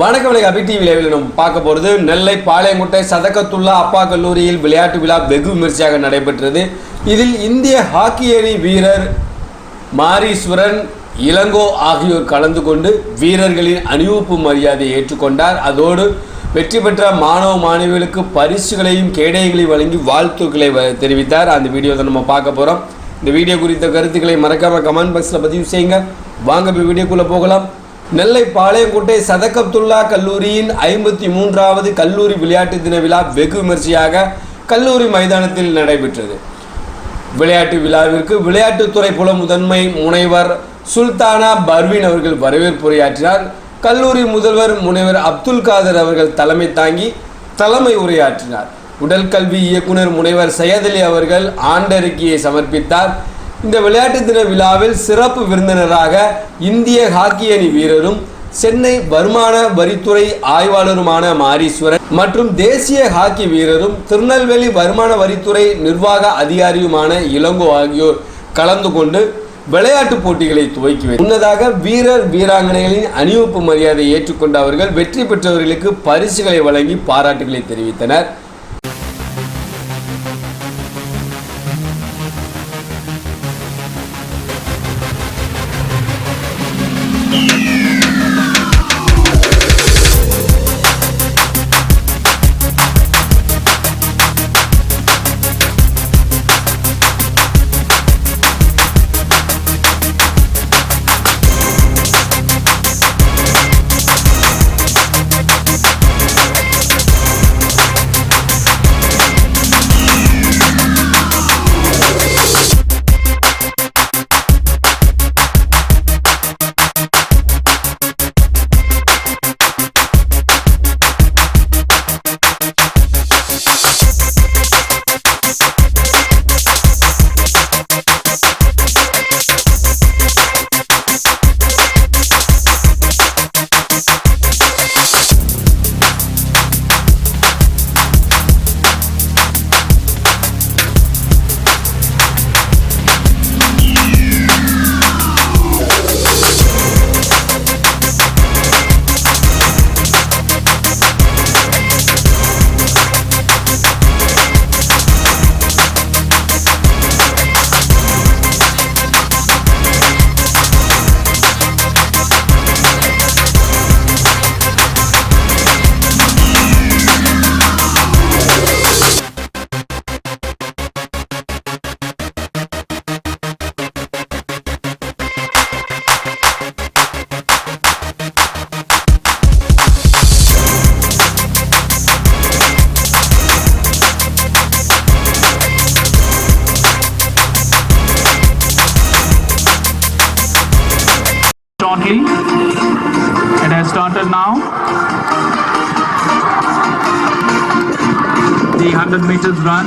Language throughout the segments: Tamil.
வணக்கம் அபி டிவியில் நம்ம பார்க்க போகிறது நெல்லை பாளையங்கோட்டை சதகத்துல்லா அப்பா கல்லூரியில் விளையாட்டு விழா வெகு விமர்சையாக நடைபெற்றது. இதில் இந்திய ஹாக்கி அணி வீரர் மாரீஸ்வரன், இளங்கோ ஆகியோர் கலந்து கொண்டு வீரர்களின் அணிவகுப்பு மரியாதையை ஏற்றுக்கொண்டார். அதோடு வெற்றி பெற்ற மாணவ மாணவிகளுக்கு பரிசுகளையும் கேடயங்களையும் வழங்கி வாழ்த்துக்களை தெரிவித்தார். அந்த வீடியோ தான் நம்ம பார்க்க போகிறோம். இந்த வீடியோ குறித்த கருத்துக்களை மறக்காமல் கமெண்ட் பாக்ஸில் பதிவு செய்யுங்க. வாங்க இப்போ வீடியோக்குள்ளே போகலாம். நெல்லை பாளையங்கோட்டை சதகத்துல்லா கல்லூரியின் 53வது கல்லூரி விளையாட்டு தின விழா வெகு விமர்சையாக கல்லூரி மைதானத்தில் நடைபெற்றது. விளையாட்டு விழாவிற்கு விளையாட்டுத்துறை புல முதன்மை முனைவர் சுல்தானா பர்வீன் அவர்கள் வரவேற்புரையாற்றினார். கல்லூரி முதல்வர் முனைவர் அப்துல் காதர் அவர்கள் தலைமை தாங்கி தலைமை உரையாற்றினார். உடல் கல்வி இயக்குனர் முனைவர் சையதலி அவர்கள் ஆண்டறிக்கையை சமர்ப்பித்தார். இந்த விளையாட்டு தின விழாவில் சிறப்பு விருந்தினராக இந்திய ஹாக்கி அணி வீரரும் சென்னை வருமான வரித்துறை ஆய்வாளருமான மாரீஸ்வரன் மற்றும் தேசிய ஹாக்கி வீரரும் திருநெல்வேலி வருமான வரித்துறை நிர்வாக அதிகாரியுமான இளங்கோ ஆகியோர் கலந்து கொண்டு விளையாட்டு போட்டிகளை துவக்கி வைத்தனர். முன்னதாக வீரர் வீராங்கனைகளின் அணிவகுப்பு மரியாதையை ஏற்றுக்கொண்ட அவர்கள் வெற்றி பெற்றவர்களுக்கு பரிசுகளை வழங்கி பாராட்டுகளை தெரிவித்தனர். Shortly, it has started now. The 100 meters run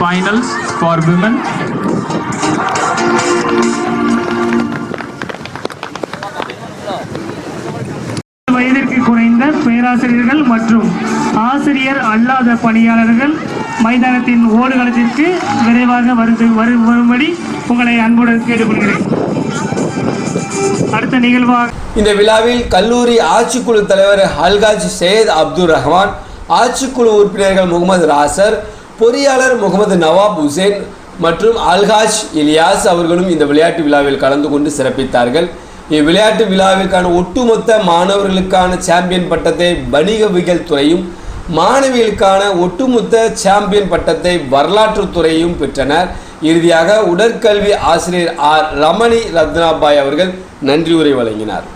finals for women. வயதிற்கு குறைந்த பேராசிரியர்கள் மற்றும் ஆசிரியர் அல்லாத பணியாளர்கள் மைதானத்தின் ஓடுகளத்திற்கு விரைவாக வரும்படி உங்களை அன்புடன் கேட்டுக்கொள்கிறேன். அடுத்த நிகழ்வாக இந்த விழாவில் கல்லூரி ஆட்சிக்குழு தலைவர் அல்காஜ் சையத் அப்துல் ரஹ்மான், ஆட்சிக்குழு உறுப்பினர்கள் முகமது ராசர், பொறியாளர் முகமது நவாப் ஹுசேன் மற்றும் அல்காஜ் இலியாஸ் அவர்களும் இந்த விளையாட்டு விழாவில் கலந்து கொண்டு சிறப்பித்தார்கள். இவ்விளையாட்டு விழாவிற்கான ஒட்டுமொத்த மாணவர்களுக்கான சாம்பியன் பட்டத்தை வணிகவியல் துறையும் மாணவிகளுக்கான ஒட்டுமொத்த சாம்பியன் பட்டத்தை வரலாற்று துறையும் பெற்றனர். இறுதியாக உடற்கல்வி ஆசிரியர் ஆர் ரமணி ரத்னாபாய் அவர்கள் நன்றி உரை வழங்கினார்.